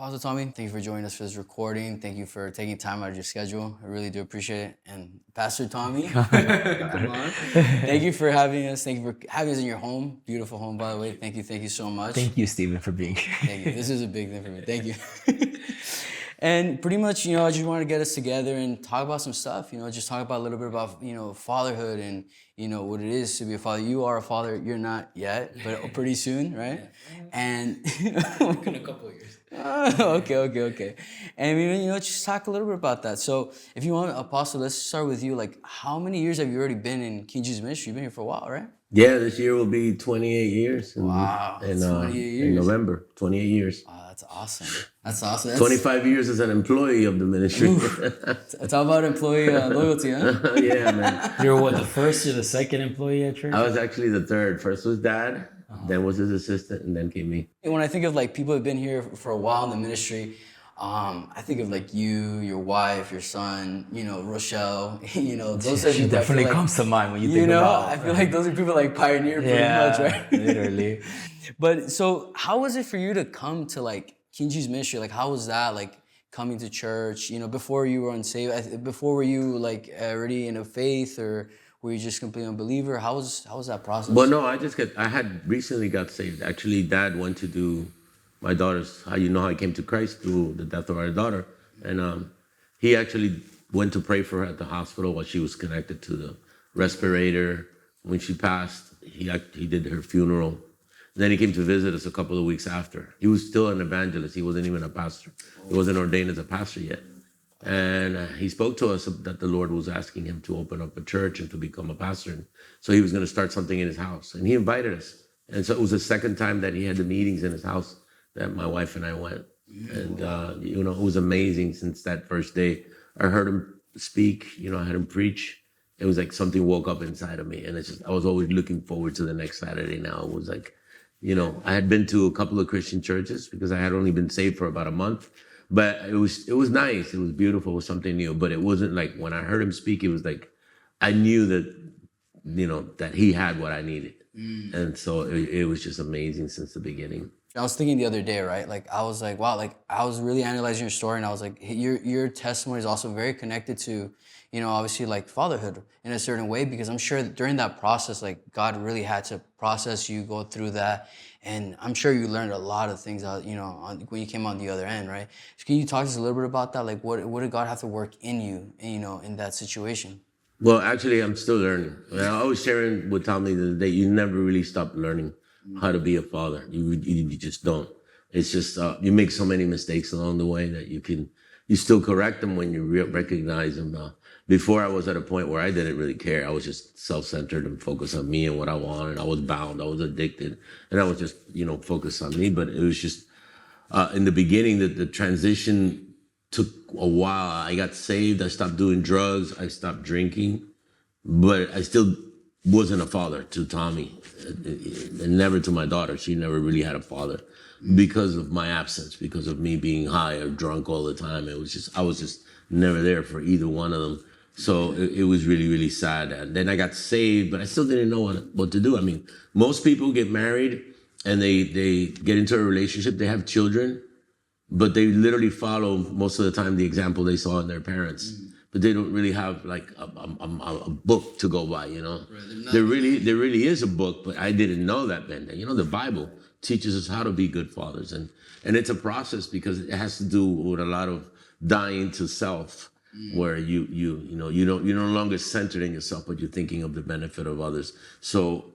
Apostle Tommy, thank you for joining us for this recording. Thank you for taking time out of your schedule. I really do appreciate it. And Pastor Tommy, come on. Thank you for having us. Thank you for having us in your home. Beautiful home, by the way. Thank you so much. Thank you, Stephen, for being here. Thank you. This is a big thing for me. Thank you. And pretty much, I just wanted to get us together and talk about some stuff, just talk about a little bit about, fatherhood and, what it is to be a father. You are a father. You're not yet, but pretty soon, right? Yeah. And in a couple of years. Okay. And, just talk a little bit about that. So if you want, Apostle, let's start with you. Like, how many years have you already been in King Jesus ministry? You've been here for a while, right? Yeah, this year will be 28 years. Wow, 28 years. In November, 28 years. Wow, that's awesome. That's awesome. 25 years as an employee of the ministry. Talk about employee loyalty, huh? Yeah, man. You're what, the first or the second employee at church? I was actually the third. First was Dad, then was his assistant, and then came me. When I think of like people who've been here for a while in the ministry, I think of like you, your wife, your son, Rochelle, those are She people definitely like, comes to mind when you think about I feel like those are people like pioneer pretty much, right? Literally. But so how was it for you to come to like King Jesus ministry? Like how was that like coming to church, before you were unsaved, before were you like already in a faith or were you just completely unbeliever? How was that process? Well, no, I had recently got saved. Actually, Dad went to do my daughter's, how I came to Christ through the death of our daughter. And he actually went to pray for her at the hospital while she was connected to the respirator. When she passed, he did her funeral. Then he came to visit us a couple of weeks after. He was still an evangelist. He wasn't even a pastor. He wasn't ordained as a pastor yet. And he spoke to us that the Lord was asking him to open up a church and to become a pastor. And so he was going to start something in his house. And he invited us. And so it was the second time that he had the meetings in his house that my wife and I went. And, it was amazing since that first day. I heard him speak, I had him preach. It was like something woke up inside of me. And I was always looking forward to the next Saturday now. It was like, I had been to a couple of Christian churches because I had only been saved for about a month. But it was nice. It was beautiful. It was something new. But it wasn't like when I heard him speak, it was like I knew that, that he had what I needed. And so it was just amazing since the beginning. I was thinking the other day, right? Like, I was like, wow, like, I was really analyzing your story, and I was like, your testimony is also very connected to, obviously, like, fatherhood in a certain way, because I'm sure that during that process, like, God really had to process you, go through that, and I'm sure you learned a lot of things, when you came on the other end, right? So can you talk to us a little bit about that? Like, what did God have to work in you, in that situation? Well, actually, I'm still learning. I was sharing with Tommy the other day, you never really stop learning how to be a father. You just don't. It's just, you make so many mistakes along the way that you still correct them when you recognize them. Before I was at a point where I didn't really care. I was just self-centered and focused on me and what I wanted. I was bound. I was addicted. And I was just, focused on me. But it was just, in the beginning, the transition took a while. I got saved. I stopped doing drugs. I stopped drinking. But I still wasn't a father to Tommy and never to my daughter. She never really had a father because of my absence, because of me being high or drunk all the time. I was just never there for either one of them. So it was really, really sad. And then I got saved, but I still didn't know what to do. I mean, most people get married and they get into a relationship, they have children, but they literally follow most of the time the example they saw in their parents. But they don't really have like a book to go by, Right, there really is a book, but I didn't know that then. The Bible teaches us how to be good fathers, and it's a process because it has to do with a lot of dying to self, where you're no longer centered in yourself, but you're thinking of the benefit of others. So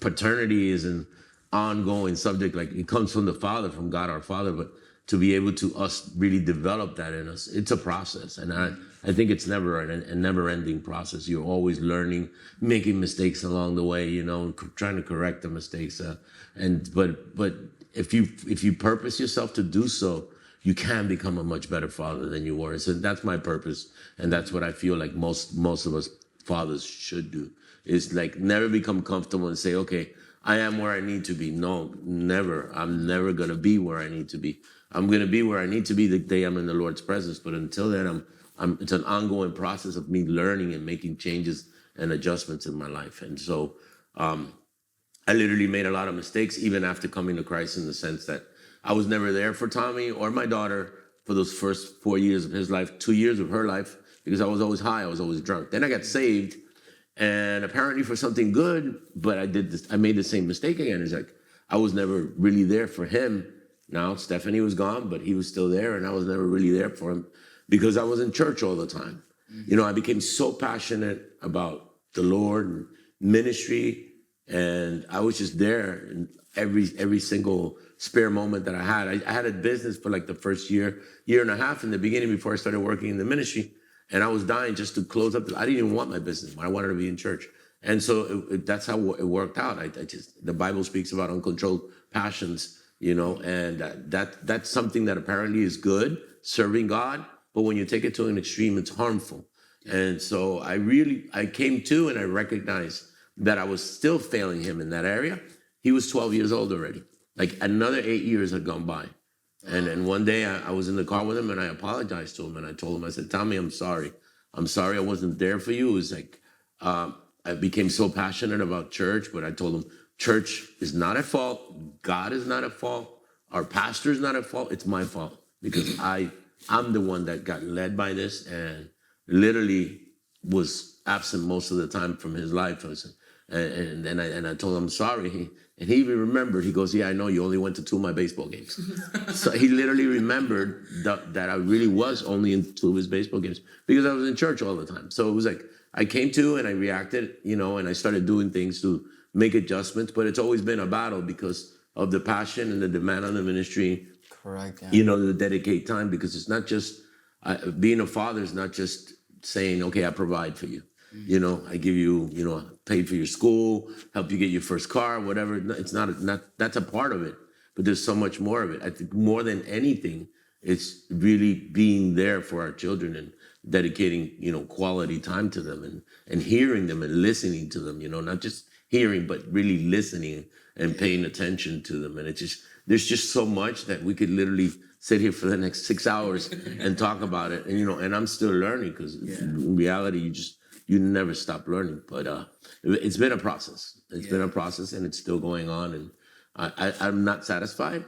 paternity is an ongoing subject. Like it comes from the Father, from God our Father, but to be able to us really develop that in us, it's a process, and I think it's never a never-ending process. You're always learning, making mistakes along the way, trying to correct the mistakes. But if you purpose yourself to do so, you can become a much better father than you were. So that's my purpose, and that's what I feel like most of us fathers should do. Is like never become comfortable and say, okay, I am where I need to be. No, never. I'm never gonna be where I need to be. I'm gonna be where I need to be the day I'm in the Lord's presence. But until then, it's an ongoing process of me learning and making changes and adjustments in my life. And so I literally made a lot of mistakes even after coming to Christ, in the sense that I was never there for Tommy or my daughter for those first 4 years of his life, 2 years of her life, because I was always high, I was always drunk. Then I got saved, and apparently for something good, but I made the same mistake again. It's like, I was never really there for him. Now, Stephanie was gone, but he was still there, and I was never really there for him because I was in church all the time. You know, I became so passionate about the Lord and ministry, and I was just there in every single spare moment that I had. I had a business for like the first year and a half in the beginning before I started working in the ministry, and I was dying just to close up. I didn't even want my business. I wanted to be in church. And so that's how it worked out. The Bible speaks about uncontrolled passions, you know, and that's something that apparently is good, serving God. But when you take it to an extreme, it's harmful. And so I came to and I recognized that I was still failing him in that area. He was 12 years old already. Like another 8 years had gone by. And then one day I was in the car with him and I apologized to him. And I told him, I said, Tommy, I'm sorry. I'm sorry I wasn't there for you. It was like, I became so passionate about church, but I told him, church is not at fault. God is not at fault. Our pastor is not at fault. It's my fault because I'm the one that got led by this and literally was absent most of the time from his life. And I told him, I'm sorry. And he even remembered. He goes, yeah, I know you only went to 2 of my baseball games. So he literally remembered that I really was only in 2 of his baseball games because I was in church all the time. So it was like, I came to and I reacted, you know, and I started doing things to make adjustments. But it's always been a battle because of the passion and the demand on the ministry. Correct. Yeah. You know, to dedicate time, because it's not just being a father is not just saying, okay, I provide for you. You know, I give you, you know, pay for your school, help you get your first car, whatever. It's not that's a part of it, but there's so much more of it. I think more than anything, it's really being there for our children and dedicating, you know, quality time to them and hearing them and listening to them, you know, not just hearing, but really listening and paying attention to them. And there's just so much that we could literally sit here for the next 6 hours and talk about it. And, you know, and I'm still learning because in reality, you never stop learning. But it's been a process. It's been a process and it's still going on. And I'm not satisfied.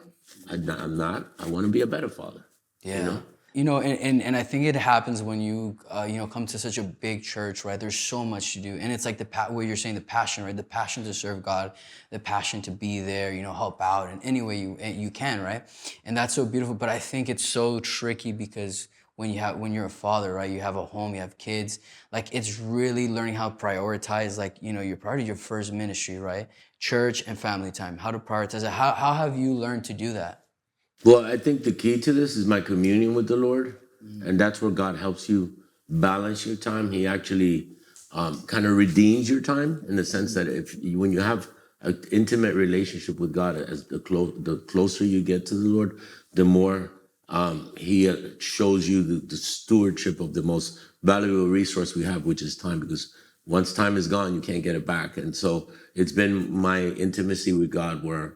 I'm not. I want to be a better father. Yeah. You know, and I think it happens when you come to such a big church, right? There's so much to do, and it's like what you're saying, the passion, right? The passion to serve God, the passion to be there, you know, help out in any way you can, right? And that's so beautiful. But I think it's so tricky because when you're a father, right? You have a home, you have kids. Like it's really learning how to prioritize, like, you know, your priority, your first ministry, right? Church and family time. How to prioritize it. How have you learned to do that? Well, I think the key to this is my communion with the Lord. And that's where God helps you balance your time. He actually kind of redeems your time in the sense that when you have an intimate relationship with God, as the closer you get to the Lord, the more he shows you the stewardship of the most valuable resource we have, which is time. Because once time is gone, you can't get it back. And so it's been my intimacy with God where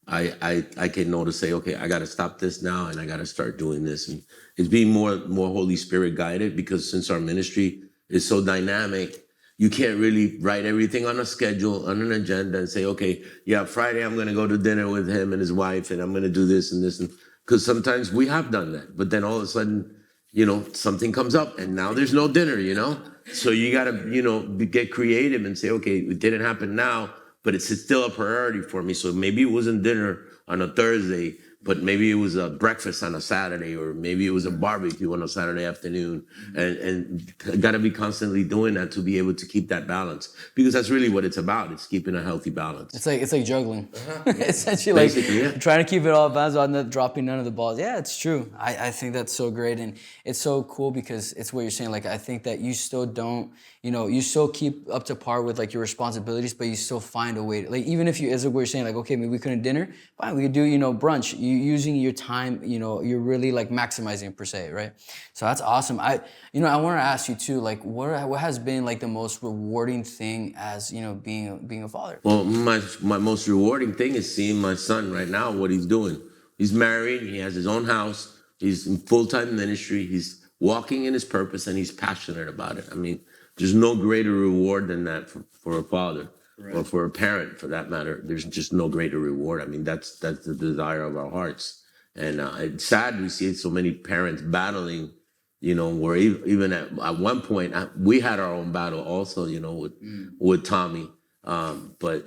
I can know to say, okay, I got to stop this now and I got to start doing this. And it's being more Holy Spirit guided because since our ministry is so dynamic, you can't really write everything on a schedule, on an agenda and say, okay, yeah, Friday I'm going to go to dinner with him and his wife and I'm going to do this and this. And because sometimes we have done that, but then all of a sudden, you know, something comes up and now there's no dinner, you know? So you got to, you know, get creative and say, okay, it didn't happen now, but it's still a priority for me. So maybe it wasn't dinner on a Thursday, but maybe it was a breakfast on a Saturday, or maybe it was a barbecue on a Saturday afternoon. And got to be constantly doing that to be able to keep that balance, because that's really what it's about. It's keeping a healthy balance. It's like juggling. Essentially, like trying to keep it all balanced while not dropping none of the balls. Yeah, it's true. I think that's so great, and it's so cool because it's what you're saying. Like I think that you still don't, you know, you still keep up to par with like your responsibilities, but you still find a way to, like, even if you, as what you're saying, like, okay, maybe we couldn't dinner, fine, we could do, you know, brunch. You using your time, you know, you're really like maximizing per se, right? So that's awesome. I want to ask you too, like, what has been like the most rewarding thing as, you know, being a father? Well, my most rewarding thing is seeing my son right now, what he's doing. He's married, he has his own house, he's in full-time ministry, he's walking in his purpose, and he's passionate about it. I mean, there's no greater reward than that for a father. Right. Or for a parent, for that matter. There's just no greater reward. I mean, that's the desire of our hearts. And it's sad we see so many parents battling, where even at one point, we had our own battle also, with Tommy. But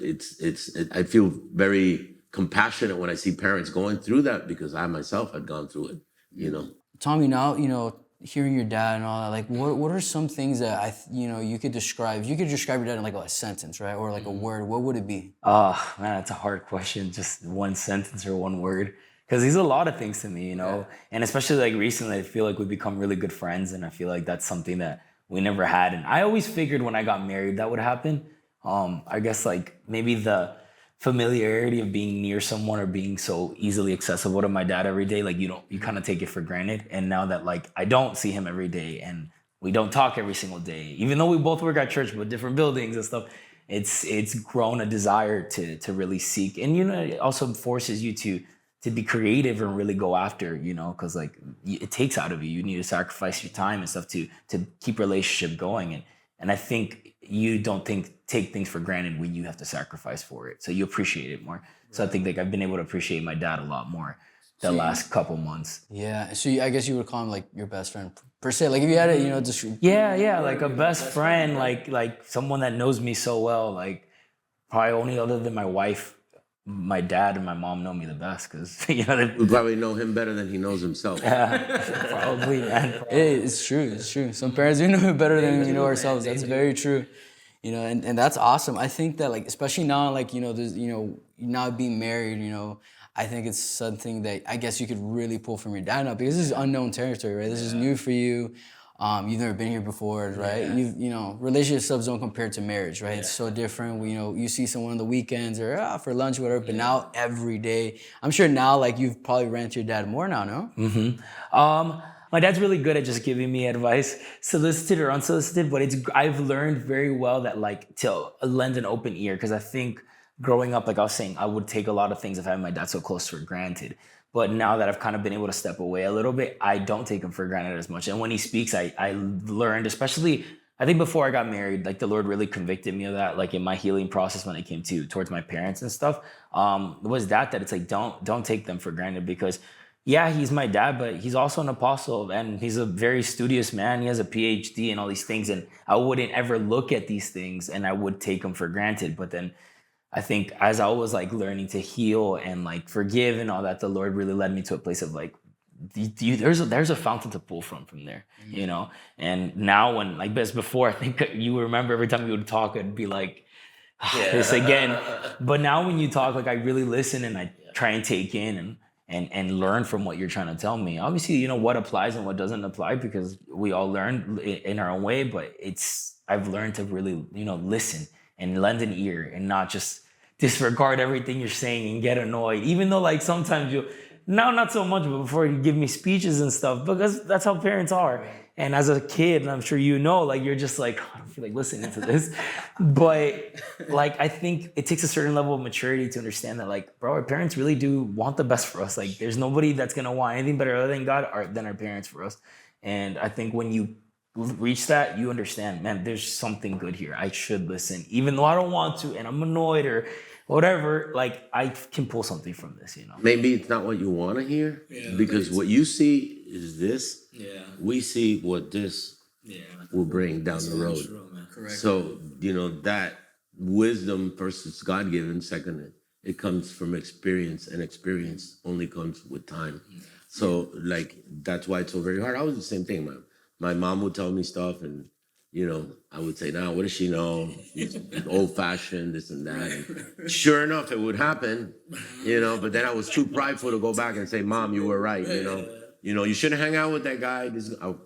I feel very compassionate when I see parents going through that, because I myself had gone through it. Tommy, now, hearing your dad and all that, like, what are some things that you could describe? You could describe your dad in like a sentence, right? Or like a word. What would it be? Oh, man, that's a hard question. Just one sentence or one word. Because he's a lot of things to me, and especially like recently, I feel like we've become really good friends, and I feel like that's something that we never had. And I always figured when I got married that would happen. I guess like maybe the familiarity of being near someone or being so easily accessible to my dad every day, like you kind of take it for granted. And now that like I don't see him every day and we don't talk every single day, even though we both work at church but different buildings and stuff, it's grown a desire to really seek. And it also forces you to be creative and really go after, because like it takes out of you. You need to sacrifice your time and stuff to keep relationship going. And I think you don't take things for granted when you have to sacrifice for it. So you appreciate it more. So I think like I've been able to appreciate my dad a lot more the last couple months. Yeah. So I guess you would call him like your best friend per se. Like if you had it, just Yeah, like a best friend, like someone that knows me so well. Like probably only other than my wife, my dad and my mom know me the best, because we probably know him better than he knows himself. Probably, man. It's true. Some parents do know it better than we know ourselves. That's very true. And that's awesome. I think that like, especially now, like, there's, now being married, I think it's something that I guess you could really pull from your dad now, because this is unknown territory, right? This is new for you. You've never been here before, right? Yeah. Relationships don't compare to marriage, right? Yeah. It's so different. You see someone on the weekends or for lunch, whatever, but now every day. I'm sure now, like, you've probably ran to your dad more now, no? Mm-hmm. My dad's really good at just giving me advice, solicited or unsolicited, but I've learned very well that like to lend an open ear, because I think growing up, like I was saying, I would take a lot of things if I had my dad so close for granted. But now that I've kind of been able to step away a little bit, I don't take him for granted as much. And when he speaks, I learned, especially, I think before I got married, like the Lord really convicted me of that, like in my healing process when it came towards my parents and stuff, was that it's like, don't take them for granted, because yeah, he's my dad, but he's also an apostle and he's a very studious man. He has a PhD and all these things. And I wouldn't ever look at these things and I would take him for granted. But then I think as I was like learning to heal and like forgive and all that, the Lord really led me to a place of like, there's a fountain to pull from there, And now when like this before, I think you remember every time we would talk, I'd be like, this again. But now when you talk, like I really listen and I try and take in and learn from what you're trying to tell me. Obviously, what applies and what doesn't apply, because we all learn in our own way, but I've learned to really, listen and lend an ear and not just disregard everything you're saying and get annoyed. Even though like sometimes now not so much, but before you give me speeches and stuff, because that's how parents are. And as a kid, and I'm sure like you're just like, I don't feel like listening to this. But like, I think it takes a certain level of maturity to understand that like, bro, our parents really do want the best for us. Like there's nobody that's gonna want anything better other than God or than our parents for us. And I think when you reach that, you understand, man, there's something good here. I should listen, even though I don't want to, and I'm annoyed or whatever, like I can pull something from this, Maybe it's not what you want to hear, because what you see is this. Yeah. We see what this will bring down the road. Correct. So, that wisdom first is God-given, second, it comes from experience, and experience only comes with time. Yeah. So, like, that's why it's so very hard. I was the same thing. My mom would tell me stuff, and I would say, "Now, what does she know? It's old-fashioned, this and that." And sure enough, it would happen, But then I was too prideful to go back and say, "Mom, you were right," you shouldn't hang out with that guy.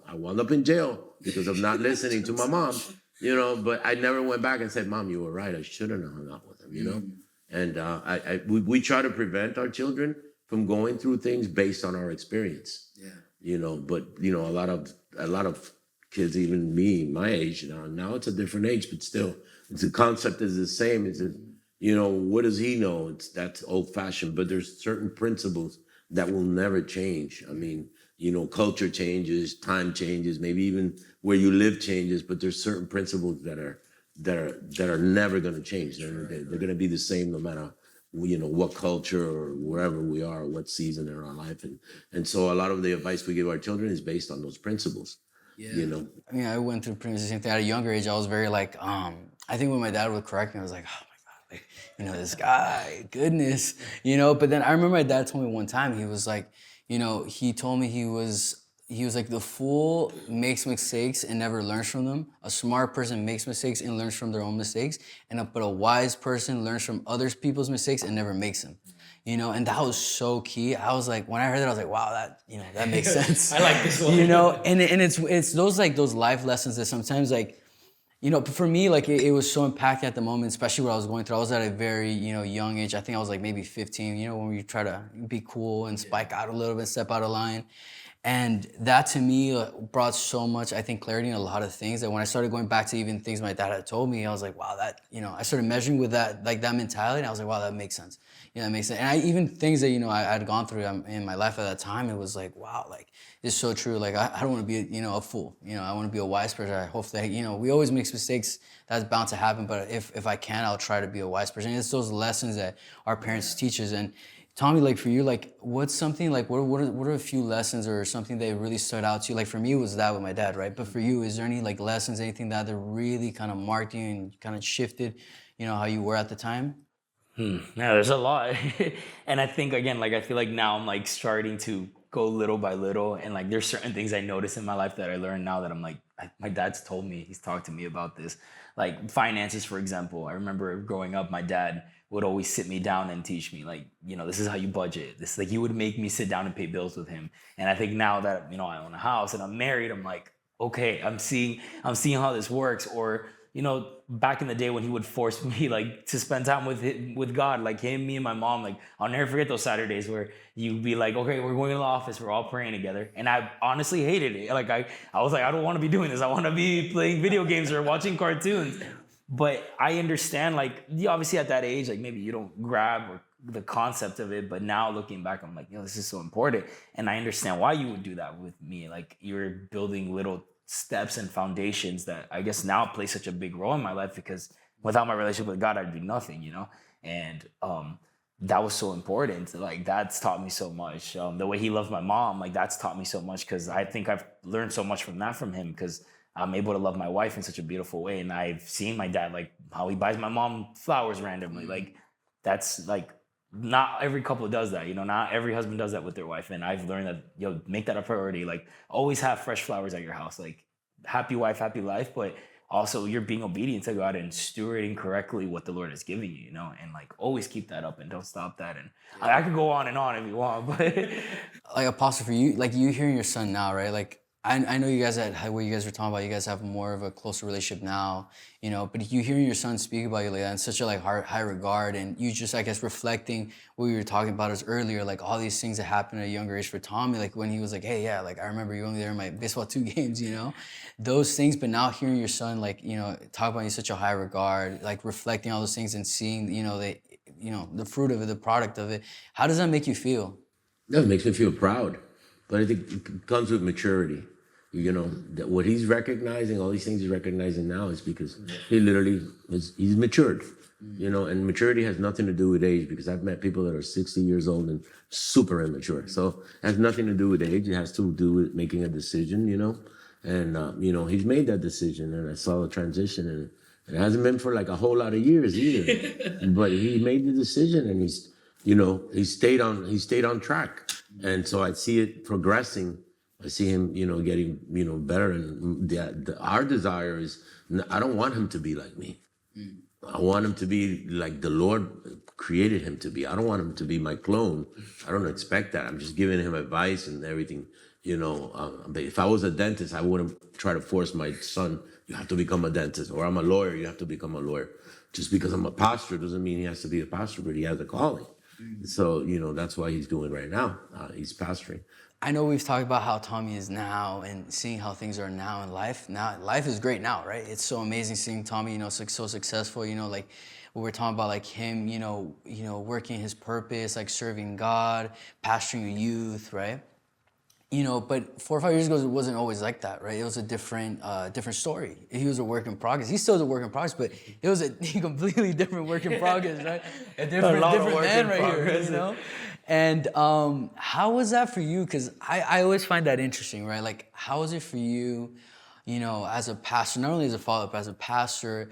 I wound up in jail because of not listening to my mom, But I never went back and said, "Mom, you were right. I shouldn't have hung out with him," And we try to prevent our children from going through things based on our experience. Yeah. But a lot of kids, even me, my age now it's a different age, but still, the concept is the same. It's what does he know? That's old fashioned, but there's certain principles that will never change. I mean, culture changes, time changes, maybe even where you live changes, but there's certain principles that are never going to change. They're going to be the same no matter what culture or wherever we are, what season in our life. And so a lot of the advice we give our children is based on those principles, I mean, I went through pretty much the same thing. At a younger age, I was very like, I think when my dad would correct me, I was like, oh my God, like, this guy, goodness, But then I remember my dad told me one time, he was like, he told me he was like, the fool makes mistakes and never learns from them. A smart person makes mistakes and learns from their own mistakes. But a wise person learns from other people's mistakes and never makes them. And that was so key. I was like, when I heard that, I was like, wow, that makes sense. I like this one. And it's those like those life lessons that sometimes like, for me, like it was so impacting at the moment, especially what I was going through. I was at a very, young age. I think I was like maybe 15, when we try to be cool and spike out a little bit, step out of line. And that to me brought so much, I think, clarity in a lot of things that when I started going back to even things my dad had told me, I was like, wow, that, I started measuring with that, like that mentality. And I was like, wow, that makes sense. That makes sense. And I even things that, I had gone through in my life at that time, it was like, wow, like it's so true. Like I don't want to be, a fool. I want to be a wise person. I hope that, we always make mistakes. That's bound to happen. But if I can, I'll try to be a wise person. And it's those lessons that our parents teach us. And Tommy, like for you, like what's something like what are a few lessons or something that really stood out to you? Like for me, it was that with my dad, right? But for you, is there any like lessons, anything that really kind of marked you and kind of shifted, how you were at the time? Yeah, there's a lot. And I think again, like I feel like now I'm like starting to go little by little, and like there's certain things I notice in my life that I learned now that I'm like, my dad's told me, he's talked to me about this. Like finances, for example. I remember growing up, my dad would always sit me down and teach me like, this is how you budget. This, like, he would make me sit down and pay bills with him. And I think now that, I own a house and I'm married, I'm like, okay, I'm seeing how this works. Or, back in the day when he would force me like to spend time with God, like him, me and my mom, like I'll never forget those Saturdays where you'd be like, okay, we're going to the office, we're all praying together. And I honestly hated it. Like I was like, I don't want to be doing this. I want to be playing video games or watching cartoons. But I understand, like, obviously at that age, like maybe you don't grab the concept of it, but now looking back, I'm like, this is so important. And I understand why you would do that with me. Like you're building little steps and foundations that I guess now play such a big role in my life, because without my relationship with God, I'd be nothing, And that was so important. Like that's taught me so much. The way he loved my mom, like that's taught me so much, because I think I've learned so much from him, because I'm able to love my wife in such a beautiful way. And I've seen my dad, like how he buys my mom flowers randomly. Like that's like, not every couple does that, not every husband does that with their wife. And I've learned that, make that a priority. Like always have fresh flowers at your house, like happy wife, happy life. But also you're being obedient to God and stewarding correctly what the Lord has given you, and like always keep that up and don't stop that. And I could go on and on if you want, but like Apostle, for you, like you hearing your son now, right? Like I know you guys what you guys were talking about, you guys have more of a closer relationship now, but you hearing your son speak about you like that in such a like high regard, and you just, I guess, reflecting what we were talking about us earlier, like all these things that happened at a younger age for Tommy, like when he was like, hey, yeah, like I remember you only there in my baseball 2 games, those things. But now hearing your son, like, talk about you in such a high regard, like reflecting all those things and seeing, the fruit of it, the product of it, how does that make you feel? That makes me feel proud. But I think it comes with maturity. That what he's recognizing, all these things he's recognizing now, is because he literally he's matured. And maturity has nothing to do with age, because I've met people that are 60 years old and super immature. So it has nothing to do with age. It has to do with making a decision, and he's made that decision, and I saw the transition, and it hasn't been for like a whole lot of years either. But he made the decision, and he stayed on track. And so I see it progressing. I see him, getting, better. And our desire is, I don't want him to be like me. I want him to be like the Lord created him to be. I don't want him to be my clone. I don't expect that. I'm just giving him advice and everything, But if I was a dentist, I wouldn't try to force my son, you have to become a dentist. Or I'm a lawyer, you have to become a lawyer. Just because I'm a pastor doesn't mean he has to be a pastor, but he has a calling. So, that's what he's doing right now. He's pastoring. I know we've talked about how Tommy is now and seeing how things are now in life. Now, life is great now, right? It's so amazing seeing Tommy, so successful, like what we're talking about, like him, working his purpose, like serving God, pastoring youth, right? but 4 or 5 years ago, it wasn't always like that, right? It was a different story. He was a work in progress. He still is a work in progress, but it was a completely different work in progress, right? A different man right here, And how was that for you? Because I always find that interesting, right? Like, how was it for you, as a pastor, not only as a father, but as a pastor,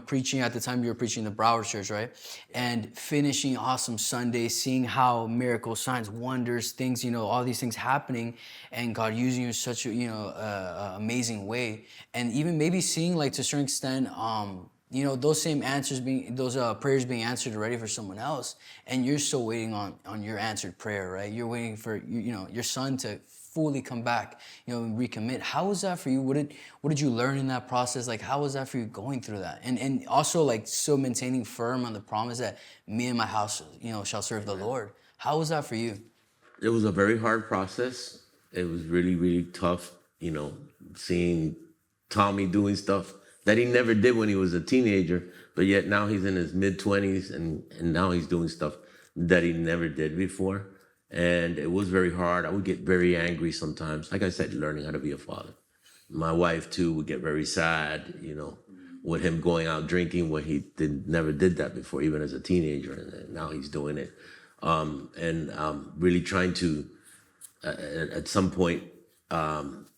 preaching at the time you were preaching the Broward Church, right? And finishing Awesome Sunday, seeing how miracles, signs, wonders, things, all these things happening, and God using you in such a amazing way. And even maybe seeing, like, to a certain extent, those same answers those prayers being answered already for someone else, and you're still waiting on your answered prayer, right? You're waiting for, your son to fully come back, and recommit. How was that for you? What did you learn in that process? Like, how was that for you going through that? And also, like, still maintaining firm on the promise that me and my house, shall serve the Lord. How was that for you? It was a very hard process. It was really, really tough, seeing Tommy doing stuff that he never did when he was a teenager, but yet now he's in his mid-20s and now he's doing stuff that he never did before. And it was very hard. I would get very angry sometimes. Like I said, learning how to be a father. My wife, too, would get very sad, with him going out drinking when he never did that before, even as a teenager. And now he's doing it. And really trying to, at some point,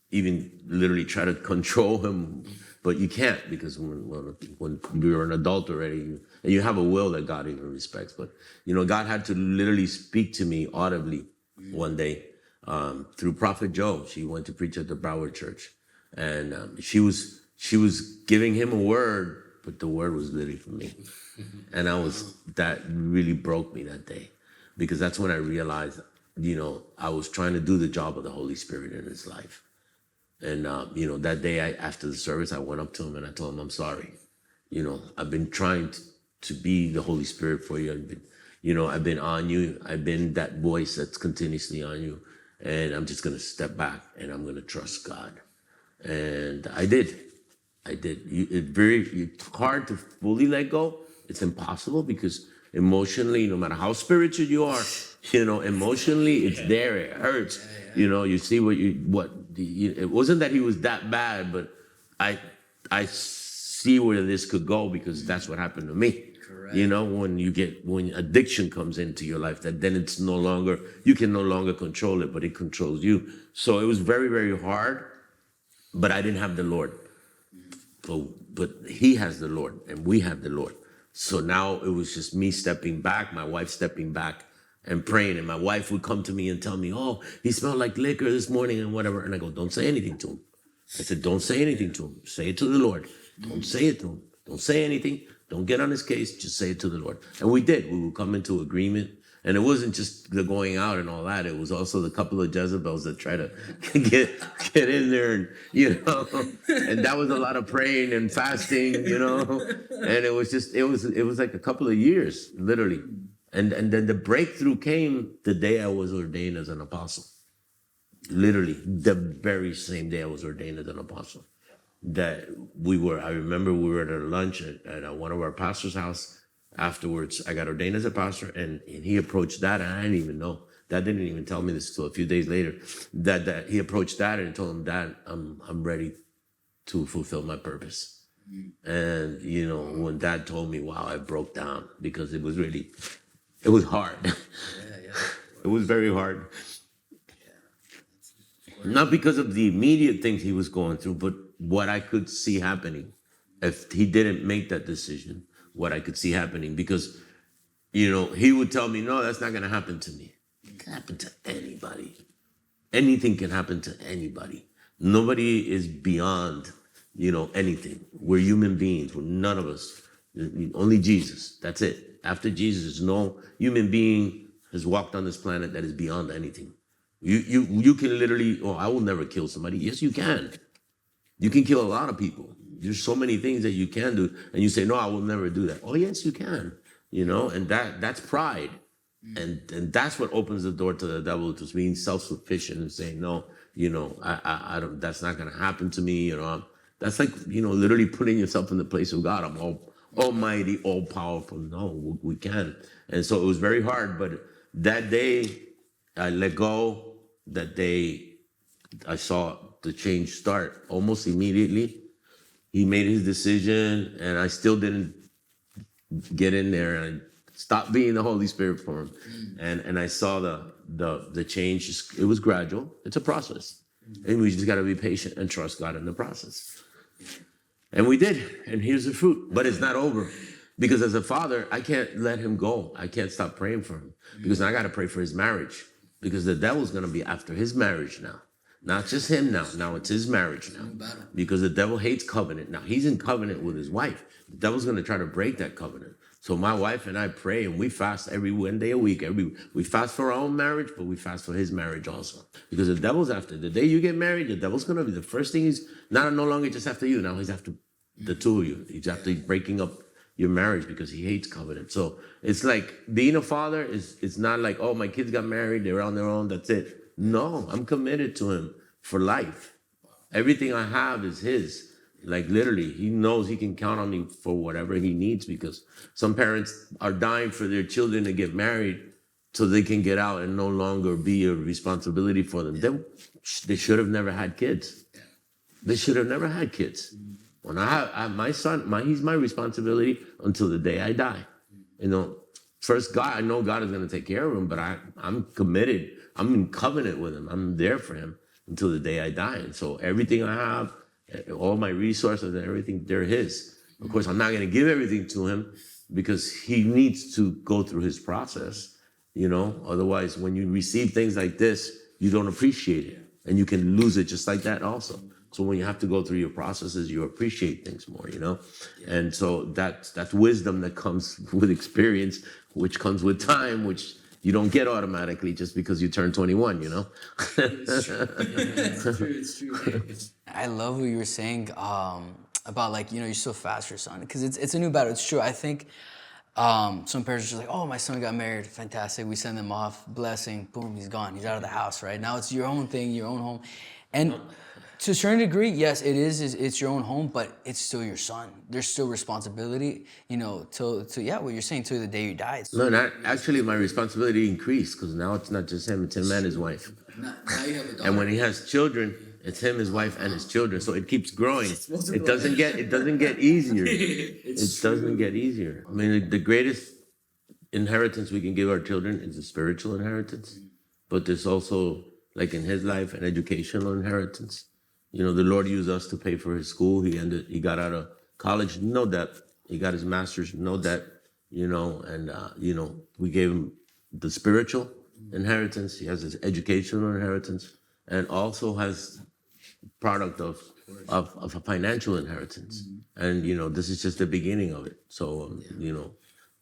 even literally try to control him. But you can't, because when you're an adult already, and you have a will that God even respects. But, God had to literally speak to me audibly one day through Prophet Joe. She went to preach at the Broward Church. And she was giving him a word, but the word was literally for me. And that really broke me that day, because that's when I realized, I was trying to do the job of the Holy Spirit in his life. And, that day after the service, I went up to him and I told him, I'm sorry. I've been trying to be the Holy Spirit for you. I've been on you. I've been that voice that's continuously on you. And I'm just going to step back and I'm going to trust God. And I did. It's hard to fully let go. It's impossible, because emotionally, no matter how spiritual you are, emotionally, it's there. It hurts. You see it wasn't that he was that bad, but I see where this could go, because that's what happened to me. Correct. When addiction comes into your life, that then it's you can no longer control it, but it controls you. So it was very, very hard, but I didn't have the Lord. But he has the Lord and we have the Lord. So now it was just me stepping back, my wife stepping back and praying. And my wife would come to me and tell me, oh, he smelled like liquor this morning and whatever. And I go, don't say anything to him. I said, don't say anything to him. Say it to the Lord. Don't say it to him. Don't say anything. Don't get on his case. Just say it to the Lord. And we did. We would come into agreement. And it wasn't just the going out and all that. It was also the couple of Jezebels that try to get in there, and and that was a lot of praying and fasting, and it was like a couple of years, literally. And then the breakthrough came the day I was ordained as an apostle. Literally, the very same day I was ordained as an apostle. I remember we were at a lunch at one of our pastor's house. Afterwards, I got ordained as a pastor, and he approached that, and I didn't even know. Dad didn't even tell me this until a few days later. That he approached Dad and told him, Dad, I'm ready to fulfill my purpose. And when Dad told me, wow, I broke down, because it was hard. It was very hard. Not because of the immediate things he was going through, but what I could see happening if he didn't make that decision. What I could see happening, because, he would tell me, no, that's not going to happen to me. It can happen to anybody. Anything can happen to anybody. Nobody is beyond, anything. We're human beings. We're none of us. Only Jesus. That's it. After Jesus, no human being has walked on this planet that is beyond anything. You can literally, I will never kill somebody. Yes, you can. You can kill a lot of people. There's so many things that you can do, and you say, no, I will never do that. Oh, yes, you can, and that's pride. And that's what opens the door to the devil, to being self-sufficient and saying, no, I don't, that's not going to happen to me. That's like, literally putting yourself in the place of God. I'm all almighty, all powerful. No, we can. And so it was very hard, but that day I let go. that day, I saw the change start almost immediately. He made his decision, and I still didn't get in there, and I stopped being the Holy Spirit for him. And I saw the change. It was gradual. It's a process. And we just got to be patient and trust God in the process. And we did. And here's the fruit. But it's not over. Because as a father, I can't let him go. I can't stop praying for him. Because I got to pray for his marriage. Because the devil's going to be after his marriage now. Not just him now. Now it's his marriage now. Because the devil hates covenant. Now he's in covenant with his wife. The devil's going to try to break that covenant. So my wife and I pray, and we fast every one day a week. We fast for our own marriage, but we fast for his marriage also. Because the devil's after. The day you get married, the devil's going to be the first thing. He's no longer just after you. Now he's after the two of you. He's after breaking up your marriage because he hates covenant. So it's like being a father it's not like, oh, my kids got married, they're on their own, that's it. No, I'm committed to him for life. Everything I have is his. Like literally, he knows he can count on me for whatever he needs, because some parents are dying for their children to get married so they can get out and no longer be a responsibility for them. They should have never had kids. They should have never had kids. When I have my son, he's my responsibility until the day I die. You know, first God, I know God is going to take care of him, but I'm committed. I'm in covenant with him. I'm there for him until the day I die. And so everything I have, all my resources and everything, they're his. Of course, I'm not going to give everything to him because he needs to go through his process, you know. Otherwise, when you receive things like this, you don't appreciate it. And you can lose it just like that also. So when you have to go through your processes, you appreciate things more, you know? And so that's wisdom that comes with experience, which comes with time, which you don't get automatically just because you turn 21, you know? It's true. It's true. I love what you were saying about, like, you know, you're so fast for your son, because it's a new battle. It's true. I think some parents are just like, oh, my son got married, fantastic. We send them off, blessing, boom, he's gone. He's out of the house, right? Now it's your own thing, your own home. And to a certain degree, yes, it's your own home, but it's still your son. There's still responsibility, you know, till what you're saying, till the day you die. No, actually my responsibility increased, because now it's not just him, it's him and his wife. Now you have a daughter. And when he has children, it's him, his wife, and his children. So it keeps growing. It doesn't get easier. It doesn't get easier. I mean, the greatest inheritance we can give our children is a spiritual inheritance, but there's also, like in his life, an educational inheritance. You know, the Lord used us to pay for his school. He got out of college, no debt. He got his master's, no debt, you know, and, you know, we gave him the spiritual inheritance. He has his educational inheritance, and also has product of a financial inheritance. And, you know, this is just the beginning of it. So, you know,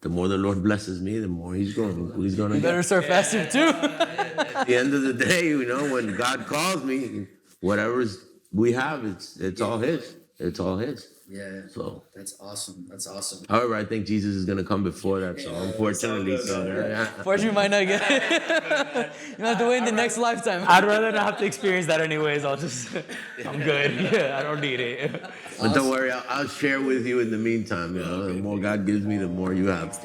the more the Lord blesses me, the more he's going to You better start fasting too. At the end of the day, you know, when God calls me, whatever we have, it's all his. It's all his. Yeah. So that's awesome. That's awesome. However, I think Jesus is going to come before that. So unfortunately, Fortunately, you might not get it. You have to wait in the next lifetime. I'd rather not have to experience that anyways. I'm good. Yeah, I don't need it. But don't worry, I'll share with you in the meantime. You know, the more God gives me, the more you have.